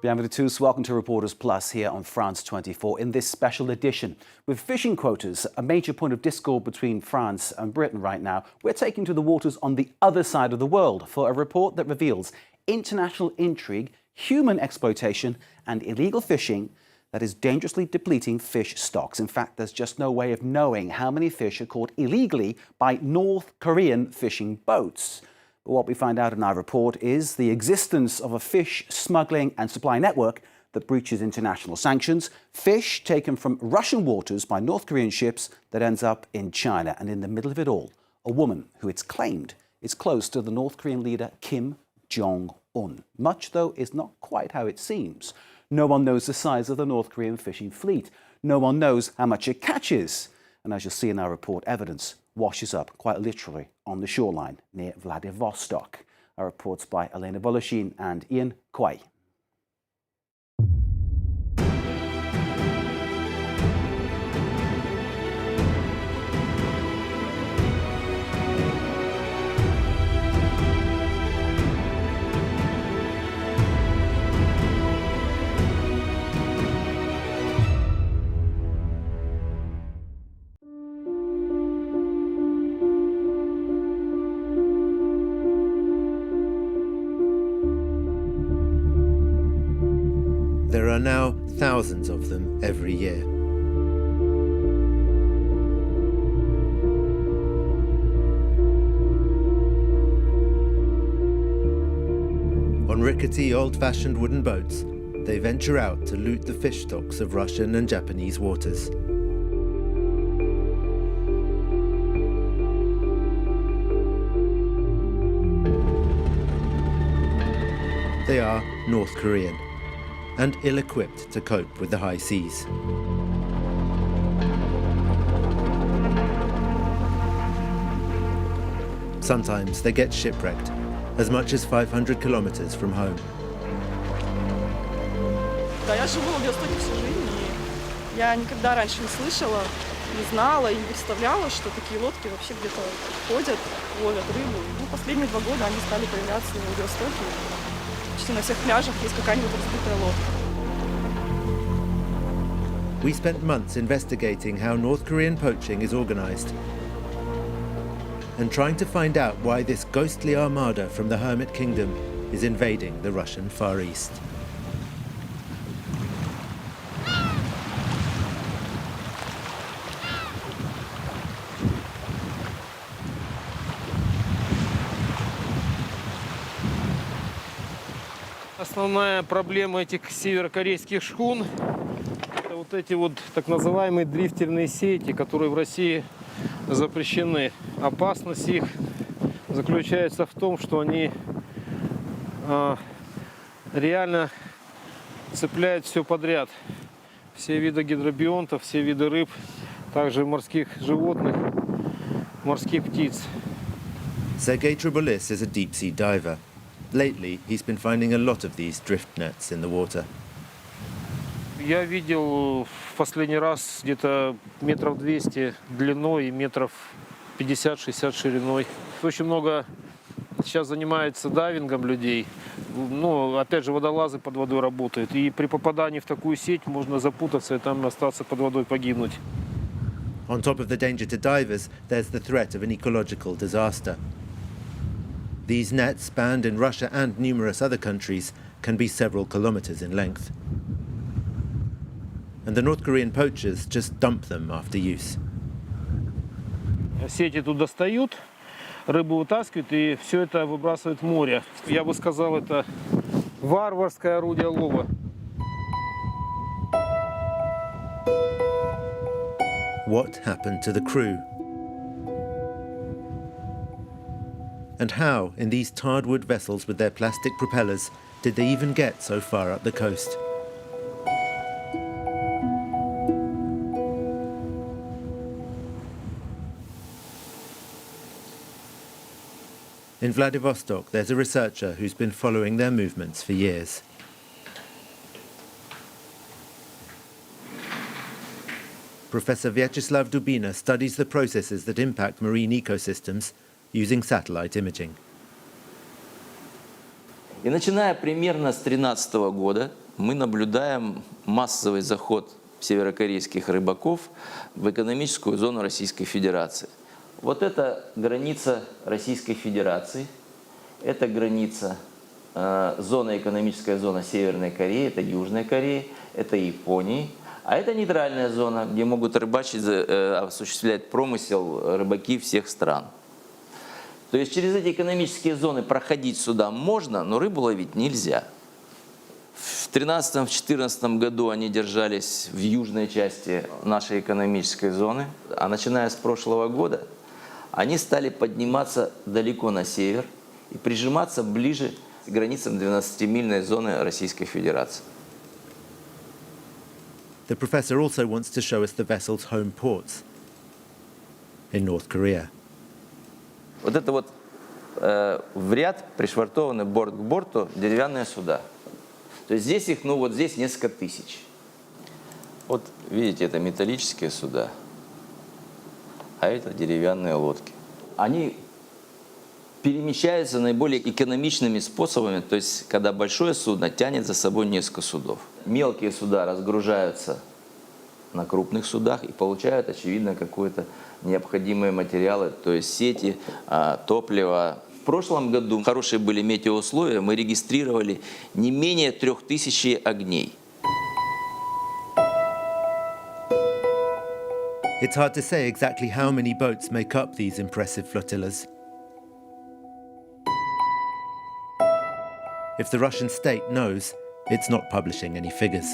Bienvenue tous. Welcome to Reporters Plus here on France 24 in this special edition. With fishing quotas a major point of discord between France and Britain right now, we're taking to the waters on the other side of the world for a report that reveals international intrigue, human exploitation and illegal fishing that is dangerously depleting fish stocks. In fact, there's just no way of knowing how many fish are caught illegally by North Korean fishing boats. But what we find out in our report is the existence of a fish smuggling and supply network that breaches international sanctions, fish taken from Russian waters by North Korean ships that ends up in China. And in the middle of it all, a woman who it's claimed is close to the North Korean leader Kim Jong-un. Much, though, is not quite how it seems. No one knows the size of the North Korean fishing fleet. No one knows how much it catches. And as you'll see in our report, evidence washes up, quite literally, on the shoreline near Vladivostok. Our reports by Elena Volochine and Ian Kwai. There are now thousands of them every year. On rickety, old-fashioned wooden boats, they venture out to loot the fish stocks of Russian and Japanese waters. They are North Korean and ill-equipped to cope with the high seas. Sometimes they get shipwrecked, as much as 500 kilometers from home. Да, я живу на Владивостоке всю жизнь, и я никогда раньше не слышала, не знала и не представляла, что такие лодки вообще где-то ходят, ловят рыбу. Ну, последние 2 года они стали появляться на Владивостоке. Почти на всех пляжах есть какая-нибудь разбитая лодка. We spent months investigating how North Korean poaching is organized and trying to find out why this ghostly armada from the Hermit Kingdom is invading the Russian Far East. Основная проблема этих северокорейских шхун – это вот эти вот так называемые дрифтерные сети, которые в России запрещены. Опасность их заключается в том, что они реально цепляют все подряд. Все виды гидробионтов, все виды рыб, также морских животных, морских птиц. Sergei Tribolis is a deep-sea diver. Lately, he's been finding a lot of these drift nets in the water. Я видел в последний раз где-то метров 200 длиной и метров 50-60 шириной. Очень много сейчас занимается дайвингом людей. Ну, опять же, водолазы под водой работают. И при попадании в такую сеть можно запутаться и там остаться под водой, погибнуть. On top of the danger to divers, there's the threat of an ecological disaster. These nets, banned in Russia and numerous other countries, can be several kilometers in length. And the North Korean poachers just dump them after use. Сети тут достают, рыбу вытаскивают и все это выбрасывают в море. Я бы сказал, это варварское орудие лова. What happened to the crew? And how, in these tarred wood vessels with their plastic propellers, did they even get so far up the coast? In Vladivostok, there's a researcher who's been following their movements for years. Professor Vyacheslav Dubina studies the processes that impact marine ecosystems using satellite imaging. И начиная примерно с 2013 года мы наблюдаем массовый заход северокорейских рыбаков в экономическую зону Российской Федерации. Вот это граница Российской Федерации, это граница, экономическая зона Северной Кореи, это Южной Кореи, это Японии. А это нейтральная зона, где могут рыбачить, осуществлять промысел рыбаки всех стран. То есть через эти экономические зоны проходить сюда можно, но рыбу ловить нельзя. В 2013-2014 году они держались в южной части нашей экономической зоны, а начиная с прошлого года они стали подниматься далеко на север и прижиматься ближе к границам 12-мильной зоны Российской Федерации. The professor also wants to show us the vessel's home ports in North Korea. Вот это вот в ряд пришвартованы борт к борту деревянные суда. То есть здесь их, вот здесь несколько тысяч. Вот видите, это металлические суда, а это деревянные лодки. Они перемещаются наиболее экономичными способами, то есть когда большое судно тянет за собой несколько судов. Мелкие суда разгружаются на крупных судах и получают, очевидно, какие-то необходимые материалы, то есть сети, топливо. В прошлом году хорошие были метеоусловия, мы регистрировали не менее 3000 огней. It's hard to say exactly how many boats make up these impressive flotillas. If the Russian state knows, it's not publishing any figures.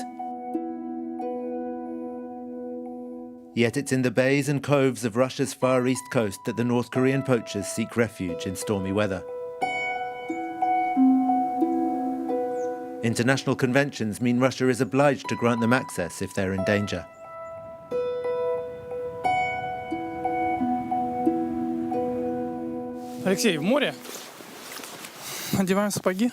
Yet it's in the bays and coves of Russia's far east coast that the North Korean poachers seek refuge in stormy weather. International conventions mean Russia is obliged to grant them access if they're in danger. Алексей, в море. Надеваем сапоги.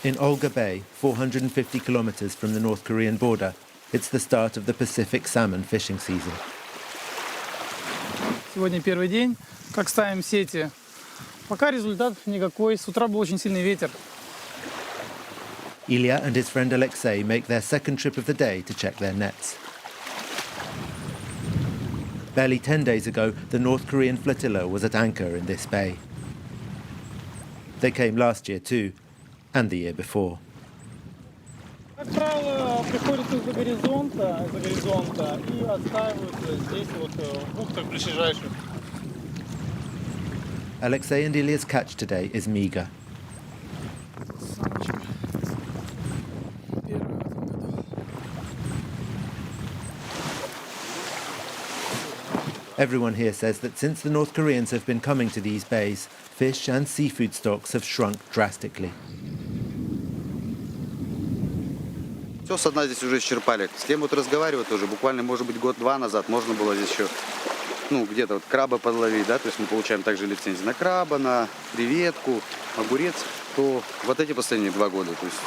In OLGA Bay, 450 kilometers from the North Korean border, it's the start of the Pacific salmon fishing season. Сегодня первый день, как ставим сети. Пока результат никакой. С утра был очень сильный ветер. Ilya and his friend Alexei make their second trip of the day to check their nets. Barely 10 days ago, the North Korean flotilla was at anchor in this bay. They came last year too, and the year before. Как правило, приходят из-за горизонта и отстаивают здесь вот в бухтах ближайших. Alexei and Ilya's catch today is meager. Everyone here says that since the North Koreans have been coming to these bays, fish and seafood stocks have shrunk drastically. Все со дна здесь уже исчерпали. С кем вот разговаривать тоже. Буквально, может быть, год-два назад можно было здесь еще, где-то вот краба подловить, да, то есть мы получаем также лицензии на краба, на креветку, огурец, то вот эти последние 2 года, то есть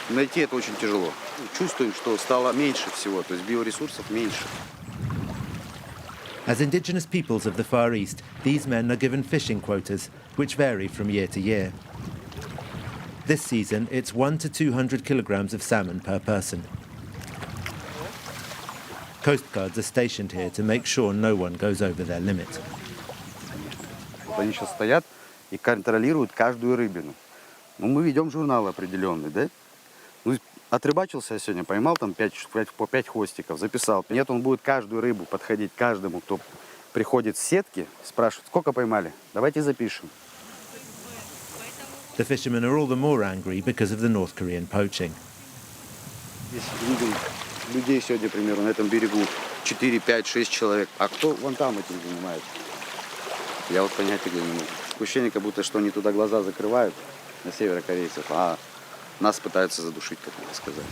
найти это очень тяжело. Чувствуем, что стало меньше всего, то есть биоресурсов меньше. As indigenous peoples of the Far East, these men are given fishing quotas, which vary from year to year. This season, it's 1 to 200 kilograms of salmon per person. Coast guards are stationed here to make sure no one goes over their limit. Они сейчас стоят и контролируют каждую рыбину. Мы ведем журнал определенный, да? Отрыбачился я сегодня, поймал там 5 хвостиков, записал. Нет, он будет каждую рыбу подходить, каждому, кто приходит с сетки, спрашивает, сколько поймали, давайте запишем. The fishermen are all the more angry because of the North Korean poaching. Здесь видим людей сегодня, примерно, на этом берегу 4, 5, 6 человек. А кто вон там этим занимается? Я вот понять не могу. Ощущение, как будто, что они туда глаза закрывают, на северокорейцев, а нас пытаются задушить, как надо сказать.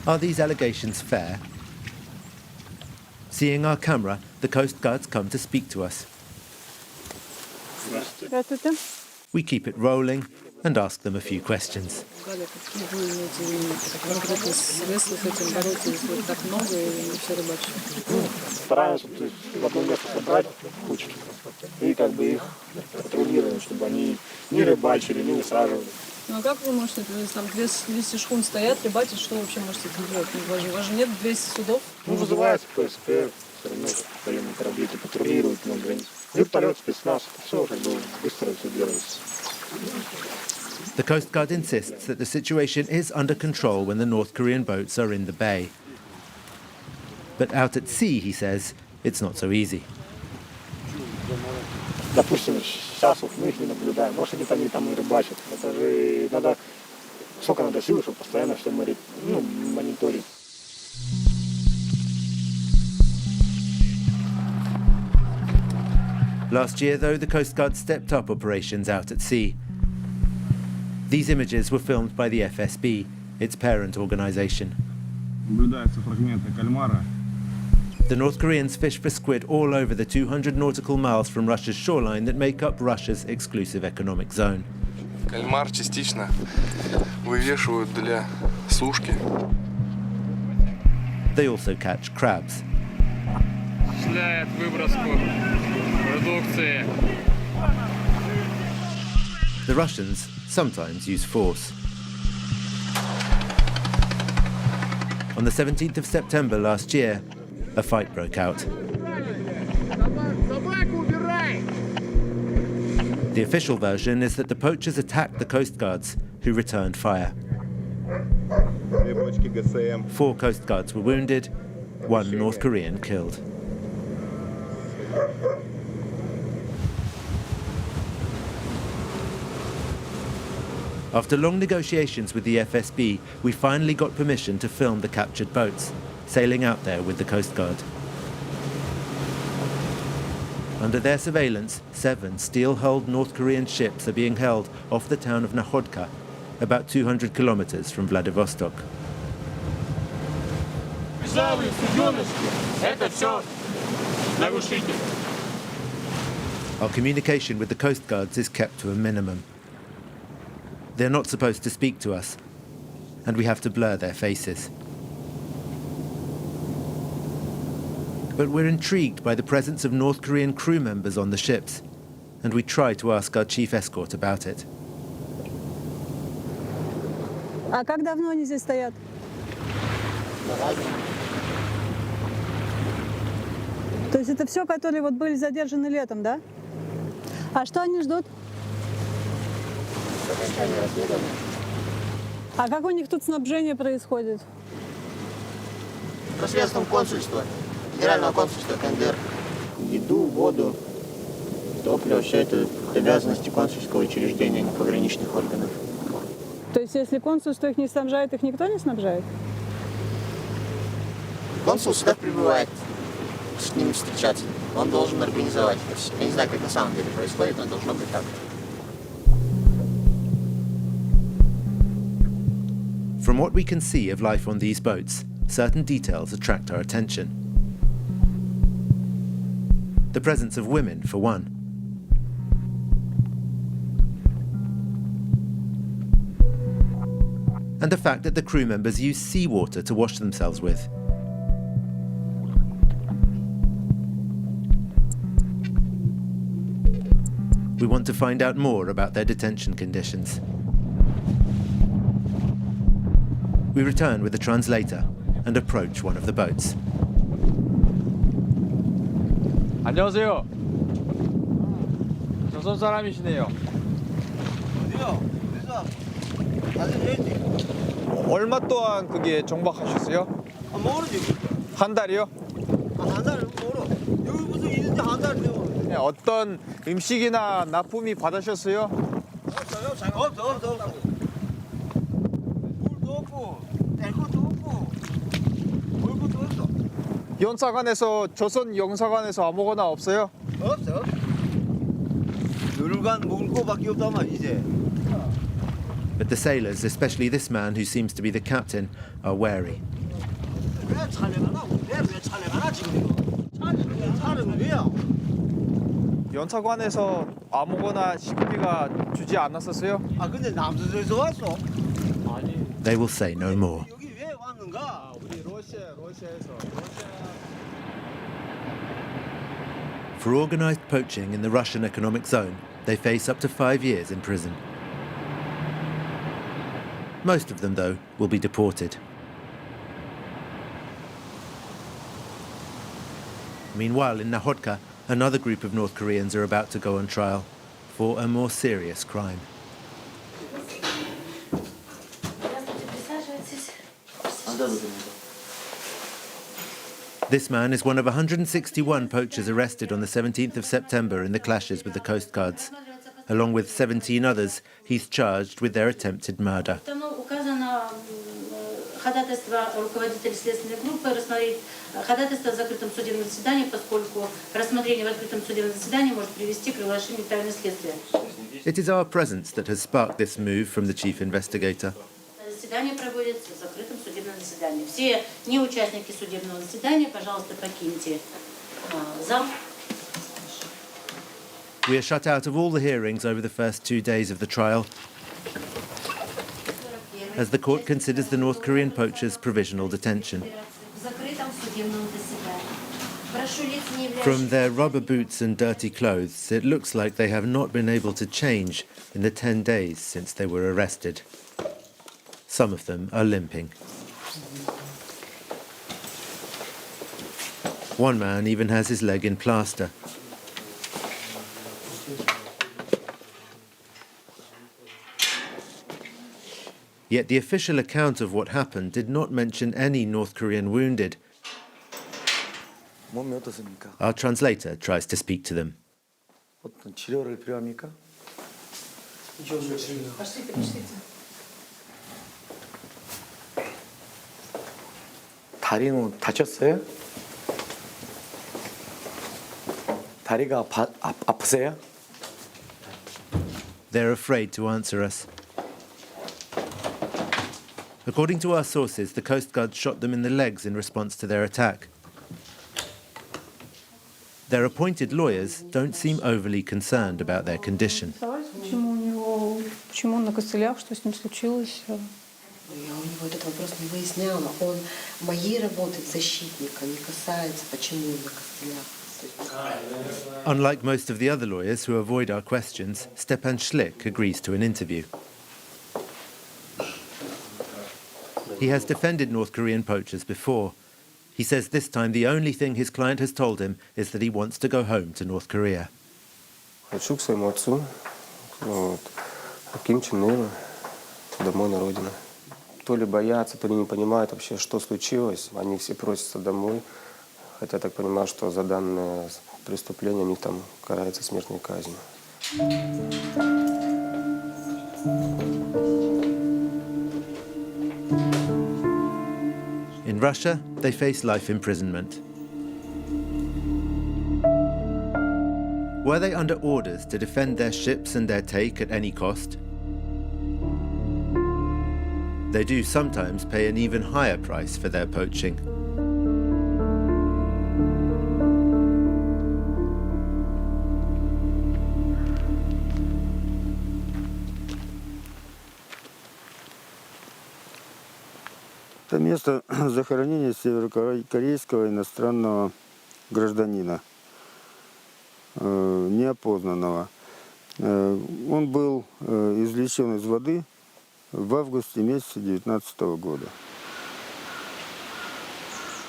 Are these allegations fair? Seeing our camera, the coast guards come to speak to us. Здравствуйте. We keep it rolling and ask them a few questions. Стараемся в одно место собрать кучки и их патрулируем, чтобы они не рыбачили, не высаживали. Ну а как вы можете, там 200 шхун стоят, рыбачить, что вообще можете там делать? У вас же нет 200 судов? Ну, вызывается ПСП, все равно военные корабли патрулируют на границе. Вертолет, спецназ, все как бы быстро все делается. The Coast Guard insists that the situation is under control when the North Korean boats are in the bay. But out at sea, he says, it's not so easy. Допустим, сейчас вот мы их не наблюдаем, может где-то они там и рыбачат. Это же надо, сколько надо сил, чтобы постоянно все мониторить. Last year, though, the Coast Guard stepped up operations out at sea. These images were filmed by the FSB, its parent organisation. Наблюдаются фрагменты кальмара. The North Koreans fish for squid all over the 200 nautical miles from Russia's shoreline that make up Russia's exclusive economic zone. Кальмар частично вывешивают для сушки. They also catch crabs. Осуществляет выброску продукции. The Russians sometimes use force. On the 17th of September last year, a fight broke out. The official version is that the poachers attacked the Coast Guards, who returned fire. 4 Coast Guards were wounded, 1 North Korean killed. After long negotiations with the FSB, we finally got permission to film the captured boats, sailing out there with the Coast Guard. Under their surveillance, 7 steel-hulled North Korean ships are being held off the town of Nahodka, about 200 kilometers from Vladivostok. Our communication with the Coast Guards is kept to a minimum. They're not supposed to speak to us, and we have to blur their faces. But we're intrigued by the presence of North Korean crew members on the ships, and we try to ask our chief escort about it. А как давно они здесь стоят? То есть это все, которые вот были задержаны летом, да? А что они ждут? А как у них тут снабжение происходит? Посредством консульства, федерального консульства КНДР. Еду, воду, топливо, все это обязанности консульского учреждения, а не пограничных органов. То есть если консульство их не снабжает, их никто не снабжает? Консул сюда прибывает, с ними встречаться. Он должен организовать это все. Я не знаю, как на самом деле происходит, но должно быть так. From what we can see of life on these boats, certain details attract our attention. The presence of women, for one. And the fact that the crew members use seawater to wash themselves with. We want to find out more about their detention conditions. We return with a translator and approach one of the boats. 안녕하세요. 조선 사람이시네요. 얼마 동안 그게 정박하셨어요? 모르지. 한 달이요? 한 달 모르. 여기 무슨 있는지 한 달 되고. 어떤 음식이나 납품이 받으셨어요? 없어. 물도 없고, 뗄 것도 없고, 먹을 것도 없어. 영사관에서 조선 영사관에서 아무거나 없어요? 없어. 누르간 먹을 거밖에 없다만 이제. But the sailors, especially this man who seems to be the captain, are wary. 왜 촬영하나? 왜 촬영하나 지금 이거? 촬영은 왜야? 연사관에서 아무거나 식비가 주지 않았었어요? 아 근데 남서에서 왔어? 아니. They will say no more. 여기 왜 왔는가? 우리 러시아에서. For organised poaching in the Russian economic zone, they face up to 5 years in prison. Most of them, though, will be deported. Meanwhile, in Nahodka, another group of North Koreans are about to go on trial for a more serious crime. This man is one of 161 poachers arrested on the 17th of September in the clashes with the Coast Guards. Along with 17 others, he's charged with their attempted murder. Ходатайство руководителя следственной группы рассмотреть ходатайство в закрытом судебном заседании, поскольку рассмотрение в открытом судебном заседании может привести к разглашению тайны следствия. It is our presence that has sparked this move from the chief investigator. Заседание проводится в закрытом судебном заседании. Все неучастники судебного заседания, пожалуйста, покиньте зал. We are shut out of all the hearings over the first 2 days of the trial, as the court considers the North Korean poachers' provisional detention. From their rubber boots and dirty clothes, it looks like they have not been able to change in the 10 days since they were arrested. Some of them are limping. One man even has his leg in plaster. Yet the official account of what happened did not mention any North Korean wounded. Our translator tries to speak to them. 다리는 다쳤어요? 다리가 아프세요? They're afraid to answer us. According to our sources, the Coast Guard shot them in the legs in response to their attack. Their appointed lawyers don't seem overly concerned about their condition. Почему он на костылях, что с ним случилось? Я у него этот вопрос не выясняла. Он моей работы защитника не касается, почему он на костылях. Unlike most of the other lawyers who avoid our questions, STEPAN SHLYK agrees to an interview. He has defended North Korean poachers before. He says this time the only thing his client has told him is that he wants to go home to North Korea. Хочу к своему отцу, Ким Чен Ыну, домой на родину. То ли боятся, то ли не понимают вообще, что случилось. Они все просятся домой. Хотя я так понимаю, что за данное преступление у них там карается смертной казнью. In Russia, they face life imprisonment. Were they under orders to defend their ships and their take at any cost? They do sometimes pay an even higher price for their poaching. Это место захоронения северокорейского иностранного гражданина, неопознанного. Он был извлечен из воды в августе месяце 2019 года.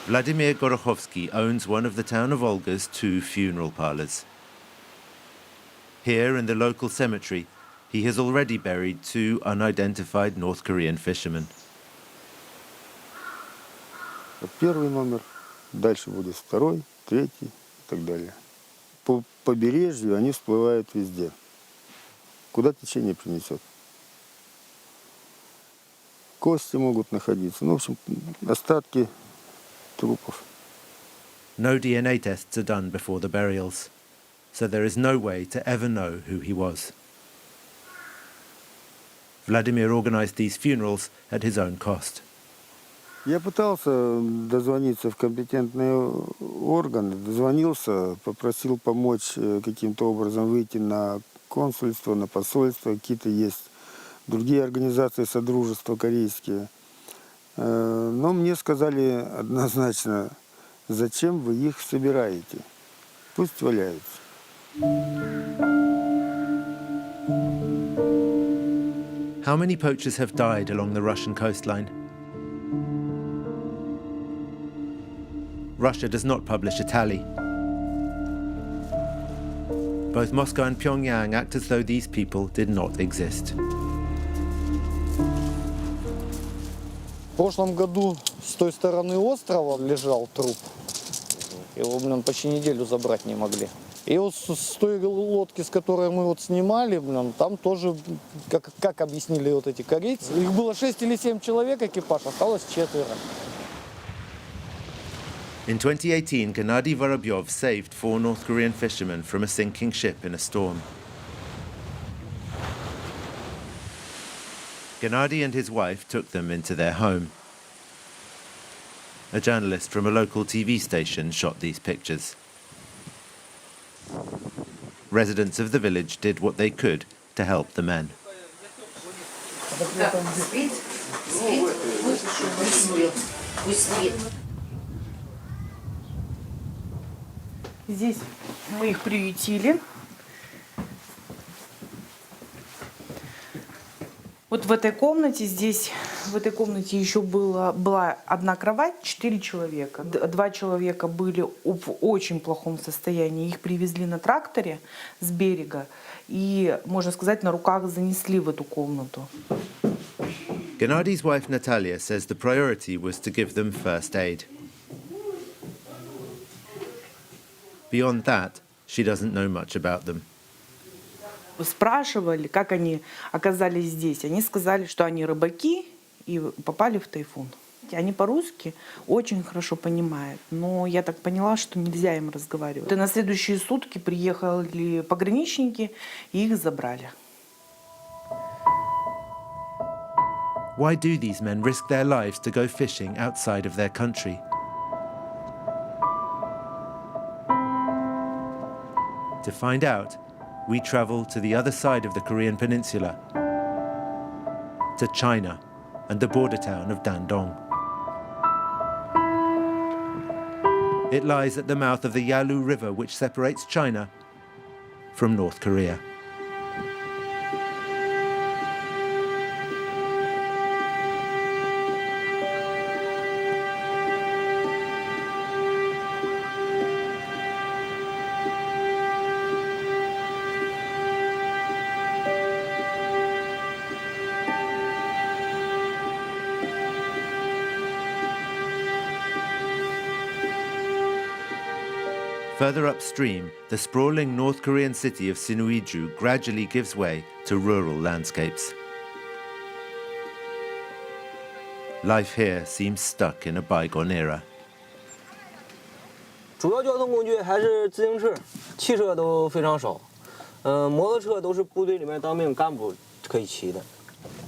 Vladimir Gorokhovsky owns one of the town of Olga's 2 funeral parlors. Here in the local cemetery, he has already buried 2 unidentified North Korean fishermen. Первый номер, дальше будет 2, 3 и так далее. По побережью они всплывают везде, куда течение принесет. Кости могут находиться, ну, в общем, остатки трупов. No DNA tests are done before the burials, so there is no way to ever know who he was. Vladimir organized these funerals at his own cost. Я пытался дозвониться в компетентные органы, дозвонился, попросил помочь каким-то образом выйти на консульство, на посольство, какие-то есть другие организации содружества корейские. Но мне сказали однозначно, зачем вы их собираете? Пусть валяются. How many poachers have died along the Russian coastline? Russia does not publish a tally. Both Moscow and Pyongyang act as though these people did not exist. В прошлом году с той стороны острова лежал труп. Его, почти неделю забрать не могли. И вот с той лодки, с которой мы вот снимали, там тоже, как объяснили вот эти корейцы, их было 6 или 7 человек, экипаж, осталось 4. In 2018, Gennady Vorobyov saved 4 North Korean fishermen from a sinking ship in a storm. Gennady and his wife took them into their home. A journalist from a local TV station shot these pictures. Residents of the village did what they could to help the men. Здесь мы их приютили. Вот в этой комнате, в этой комнате еще была одна кровать, 4 человека. 2 человека были в очень плохом состоянии. Их привезли на тракторе с берега и, можно сказать, на руках занесли в эту комнату. Gennady's wife Natalia says the priority was to give them first aid. Beyond that, she doesn't know much about them. Спрашивали, как они оказались здесь. Они сказали, что они рыбаки и попали в тайфун. Они по-русски очень хорошо понимают, но я так поняла, что нельзя им разговаривать. И на следующие сутки приехали пограничники и их забрали. Why do these men risk their lives to go fishing outside of their country? To find out, we travel to the other side of the Korean peninsula, to China and the border town of Dandong. It lies at the mouth of the Yalu River, which separates China from North Korea. Further upstream, the sprawling North Korean city of Sinuiju gradually gives way to rural landscapes. Life here seems stuck in a bygone era. 主要交通工具还是自行车，汽车都非常少。摩托车都是部队里面当兵干部可以骑的。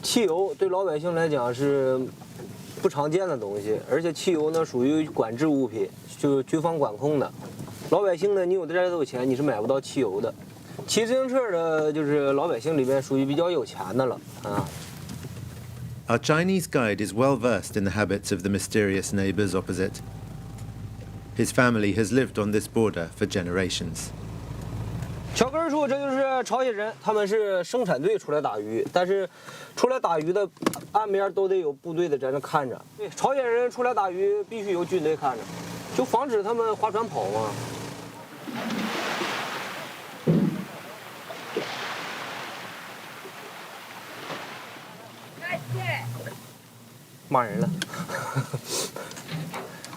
汽油对老百姓来讲是不常见的东西，而且汽油呢属于管制物品，就是军方管控的。老百姓呢，你有再多钱，你是买不到汽油的。骑自行车的，就是老百姓里面属于比较有钱的了啊。 Our Chinese guide is well versed in the habits of the mysterious neighbors opposite. His family has lived on this border for generations. 乔根说，这就是朝鲜人，他们是生产队出来打鱼，但是出来打鱼的岸边都得有部队的在那看着。对，朝鲜人出来打鱼必须有军队看着，就防止他们划船跑嘛。 骂人了，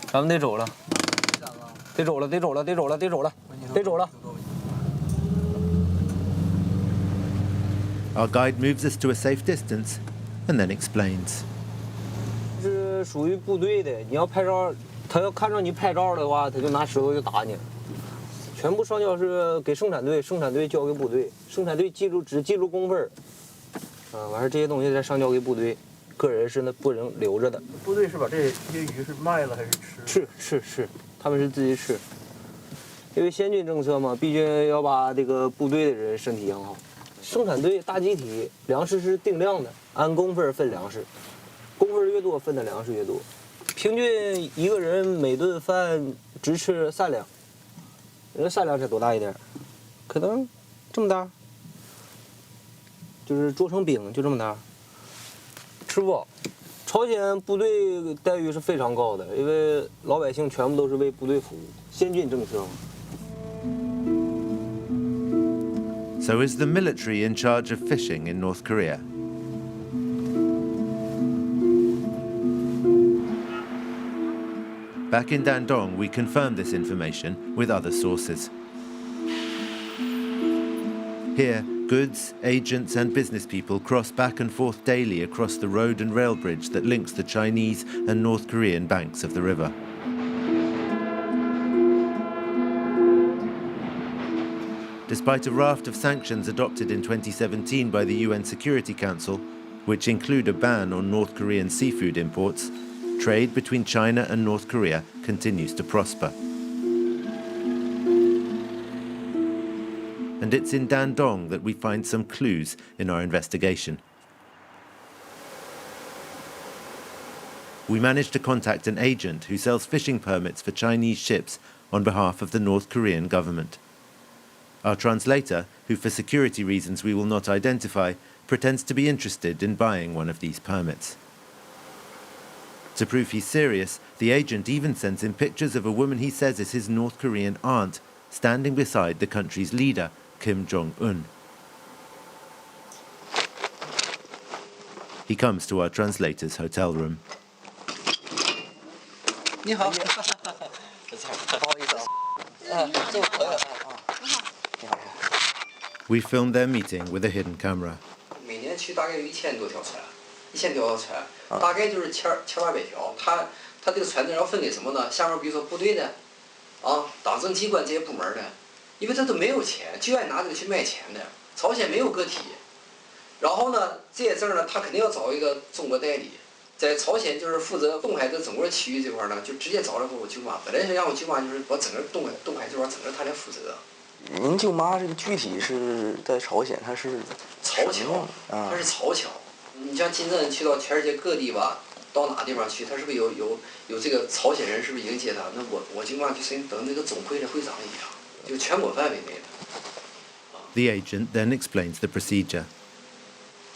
咱们得走了，得走了，得走了，得走了，得走了，得走了。 Our guide moves us to a safe distance and then explains. 是属于部队的，你要拍照，他要看着你拍照的话，他就拿石头就打你。全部上交是给生产队，生产队交给部队，生产队只记录工分完事这些东西再上交给部队。 个人是不能留着的。部队是把这些鱼是卖了还是吃？吃，他们是自己吃。因为先进政策嘛，必须要把这个部队的人身体养好。生产队大集体，粮食是定量的，按工分分粮食，工分越多分的粮食越多。平均一个人每顿饭只吃3两，你说3两才多大一点？可能这么大，就是做成饼就这么大。吃不饱。朝鲜部队待遇是非常高的，因为老百姓全部都是为部队服务，先进政策。 So is the military in charge of fishing in North Korea? Back in Dandong, we confirmed this information with other sources. Here, goods, agents and business people cross back and forth daily across the road and rail bridge that links the Chinese and North Korean banks of the river. Despite a raft of sanctions adopted in 2017 by the UN Security Council, which include a ban on North Korean seafood imports, trade between China and North Korea continues to prosper. And it's in Dandong that we find some clues in our investigation. We managed to contact an agent who sells fishing permits for Chinese ships on behalf of the North Korean government. Our translator, who for security reasons we will not identify, pretends to be interested in buying one of these permits. To prove he's serious, the agent even sends him pictures of a woman he says is his North Korean aunt, standing beside the country's leader, Kim Jong-un. He comes to our translator's hotel room. 你好，不好意思啊，这我朋友啊。 We filmed their meeting with a hidden camera. 每年去大概有1000多条船，1000多条船，大概就是1800条。他这个船要分给什么呢？下面比如说部队的，啊，党政机关这些部门的，因为他都没有钱，就爱拿这个去卖钱的。朝鲜没有个体，然后呢，这些证呢，他肯定要找一个中国代理，在朝鲜就是负责东海的整个区域这块呢，就直接找了我舅妈。本来是让我舅妈就是把整个东海这块整个他来负责。 您舅妈这个具体是在朝鲜，她是曹侨，她是曹侨。你像金正恩去到全世界各地吧，到哪地方去，他是不是有这个朝鲜人是不是迎接他？那我舅妈就是等那个总会的会长一样，就全国范围内的。The agent then explains the procedure.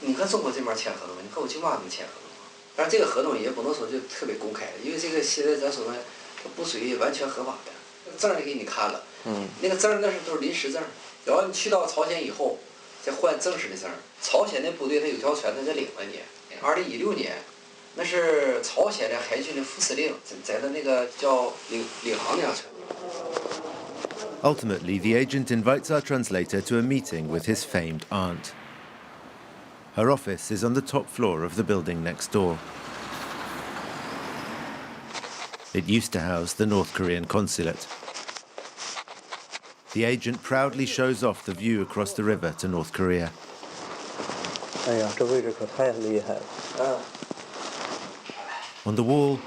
你和中国这边签合同，你和我舅妈能签合同吗？当然这个合同也不能说就特别公开的，因为这个现在咱说呢，它不属于完全合法的。证儿给你看了。 那个证那是都是临时证，然后你去到朝鲜以后，再换正式的证。朝鲜的部队他有条船，他在领了你。2016年，那是朝鲜的海军的副司令在的那个叫领航那条船。Ultimately, the agent invites our translator to a meeting with his famed aunt. Her office is on the top floor of the building next door. It used to house the North Korean consulate. The agent proudly shows off the view across the river to North Korea. 哎呀，这位置可太厉害了。On the wall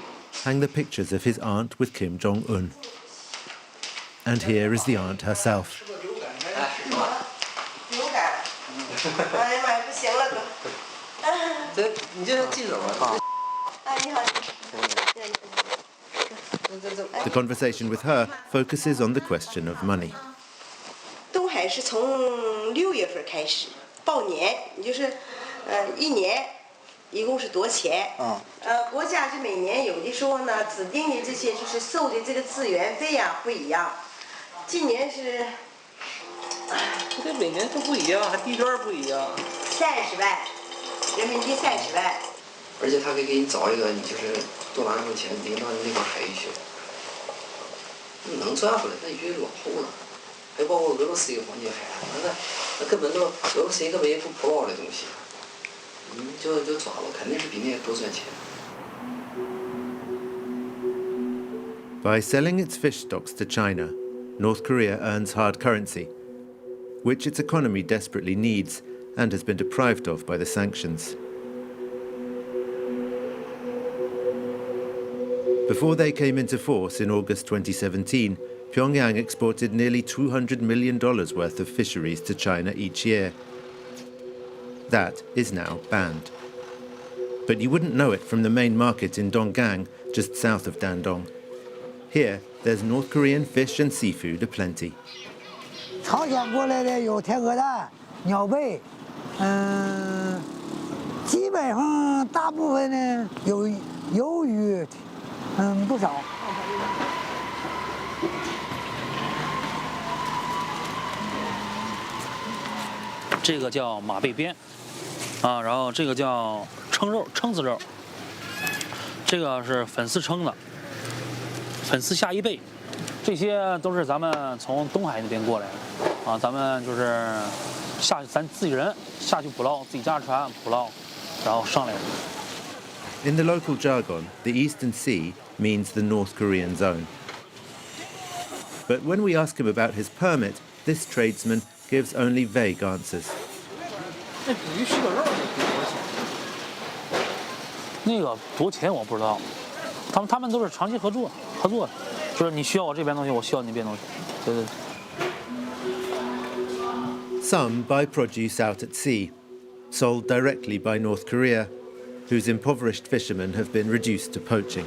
hang the pictures of his aunt with Kim Jong-un. And here is the aunt herself. 哎呀妈呀，不行了都。你这是记者吗？哎，你好。 The conversation with her focuses on the question of money. 东海是从6月份开始报年，也就是一年一共是多少钱？国家是每年有的时候呢指定的这些就是收的这个资源费呀不一样，今年是。这每年都不一样，还地段不一样。30万，人民币30万。而且他可以给你找一个，你就是多拿一份钱领到你那块海域去。 能赚回来，那鱼落后了，还包括俄罗斯一个黄金海岸，那根本都俄罗斯根本也不捕捞的东西，就抓了，肯定是比那多赚钱。By selling its fish stocks to China, North Korea earns hard currency, which its economy desperately needs and has been deprived of by the sanctions. Before they came into force in August 2017, Pyongyang exported nearly $200 million worth of fisheries to China each year. That is now banned. But you wouldn't know it from the main market in Donggang, just south of Dandong. Here, there's North Korean fish and seafood aplenty. 朝鲜过来的有天鹅蛋、鸟贝，基本上大部分呢有鱼，不少。这个叫马背边，啊，然后这个叫蛏子肉，这个是粉丝蛏的，粉丝下1倍，这些都是咱们从东海那边过来的，啊，咱们就是咱自己人下去捕捞，自己家船捕捞，然后上来的。In the local jargon, the Eastern Sea means the North Korean zone. But when we ask him about his permit, this tradesman gives only vague answers. 那捕鱼需要多少钱？那个多钱我不知道，他们都是长期合作的，就是你需要我这边东西，我需要你那边东西，对对。Some buy produce out at sea, sold directly by North Korea, whose impoverished fishermen have been reduced to poaching.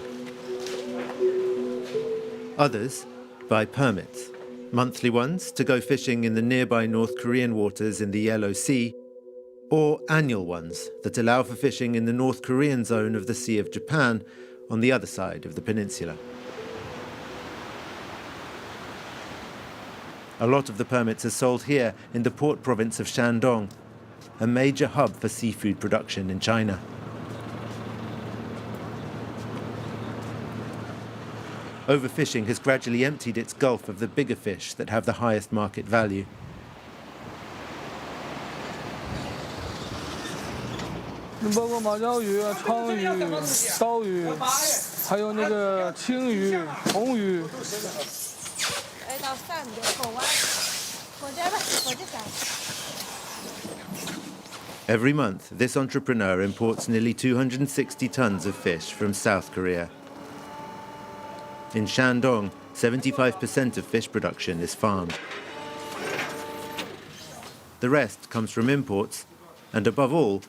Others buy permits, monthly ones to go fishing in the nearby North Korean waters in the Yellow Sea, or annual ones that allow for fishing in the North Korean zone of the Sea of Japan on the other side of the peninsula. A lot of the permits are sold here in the port province of Shandong, a major hub for seafood production in China. Overfishing has gradually emptied its gulf of the bigger fish that have the highest market value. 包括马鲛鱼、鲳鱼、刀鱼，还有那个青鱼、红鱼。 Every month, this entrepreneur imports nearly 260 tons of fish from South Korea. In Shandong, 75% of fish production is farmed. The rest comes from imports, and above all,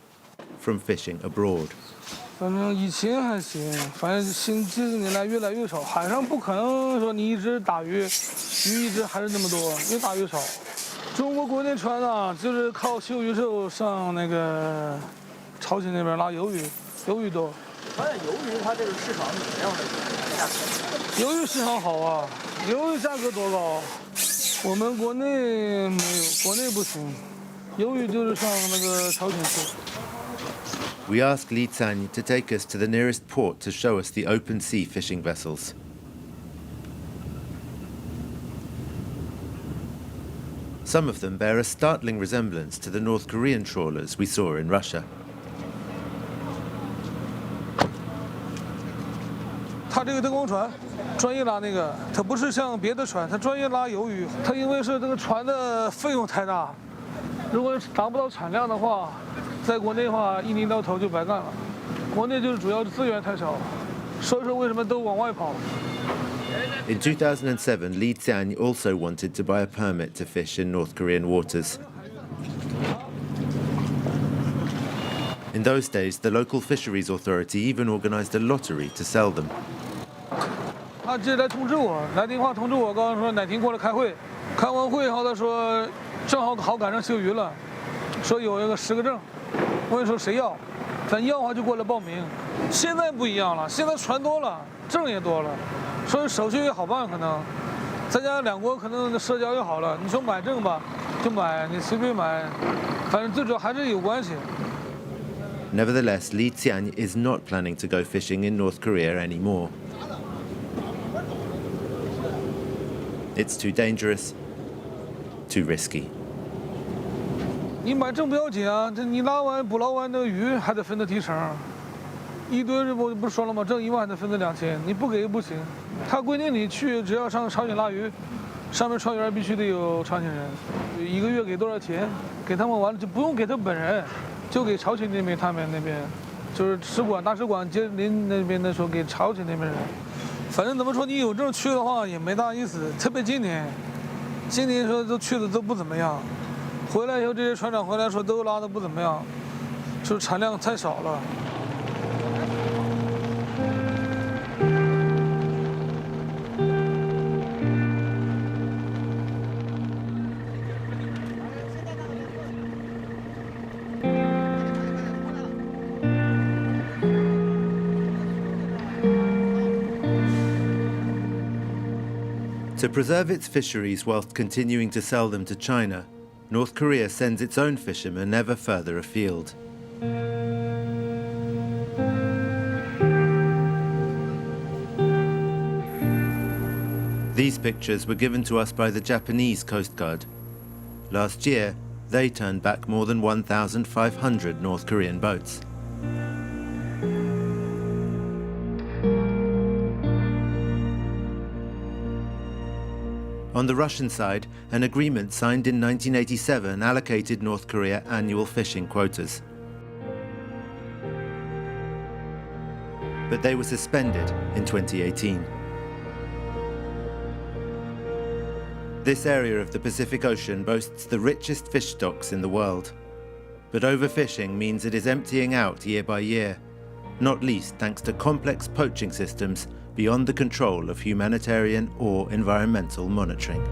from fishing abroad. 反正以前还行，反正这年来越来越少。海上不可能说你一直打鱼，鱼一直还是那么多，越打越少。中国国内船啊，就是靠修鱼兽上那个朝鲜那边拉鱿鱼，鱿鱼多。发现鱿鱼它这个市场怎么样的价格？鱿鱼市场好啊，鱿鱼价格多高？我们国内没有，国内不行，鱿鱼就是上那个朝鲜去。 We ask Li Zan to take us to the nearest port to show us the open sea fishing vessels. Some of them bear a startling resemblance to the North Korean trawlers we saw in Russia. 它这个灯光船，专业拉那个，它不是像别的船，它专业拉鱿鱼。它因为是这个船的费用太大，如果达不到产量的话，在国内的话一年到头就白干了。国内就是主要资源太少，所以说为什么都往外跑。 In 2007, Li Zan also wanted to buy a permit to fish in North Korean waters. In those days, the local fisheries authority even organized a lottery to sell them. 他直接来通知我，来电话通知我，告诉说哪天过来开会，开完会以后他说正好赶上休渔了，说有一个10个证，我说谁要，咱要的话就过来报名。现在不一样了，现在船多了，证也多了。 所以手续也好办，可能，再加上两国可能社交又好了。你说买证吧，就买，你随便买，反正最主要还是有关系。 Nevertheless, Li Zan is not planning to go fishing in North Korea anymore. It's too dangerous, too risky. 你买证不要紧啊，这你捕捞完的鱼还得分的提成。 一堆不是说了吗？挣1万还得分这2000，你不给不行。他规定你去只要上朝鲜拉鱼，上面船员必须得有朝鲜人，1个月给多少钱？给他们完了就不用给他本人，就给朝鲜那边他们那边，就是使馆大使馆接邻那边的时候给朝鲜那边人。反正怎么说你有证去的话也没大意思，特别今年说都去的都不怎么样，回来以后这些船长回来说都拉的不怎么样，就是产量太少了。 我 To preserve its fisheries whilst continuing to sell them to China, North Korea sends its own fishermen ever further afield. These pictures were given to us by the Japanese Coast Guard. Last year, they turned back more than 1,500 North Korean boats. On the Russian side, an agreement signed in 1987 allocated North Korea annual fishing quotas. But they were suspended in 2018. This area of the Pacific Ocean boasts the richest fish stocks in the world. But overfishing means it is emptying out year by year, not least thanks to complex poaching systems beyond the control of humanitarian or environmental monitoring.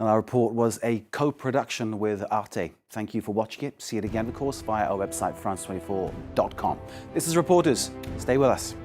Our report was a co-production with Arte. Thank you for watching it. See it again, of course, via our website, france24.com. This is Reporters. Stay with us.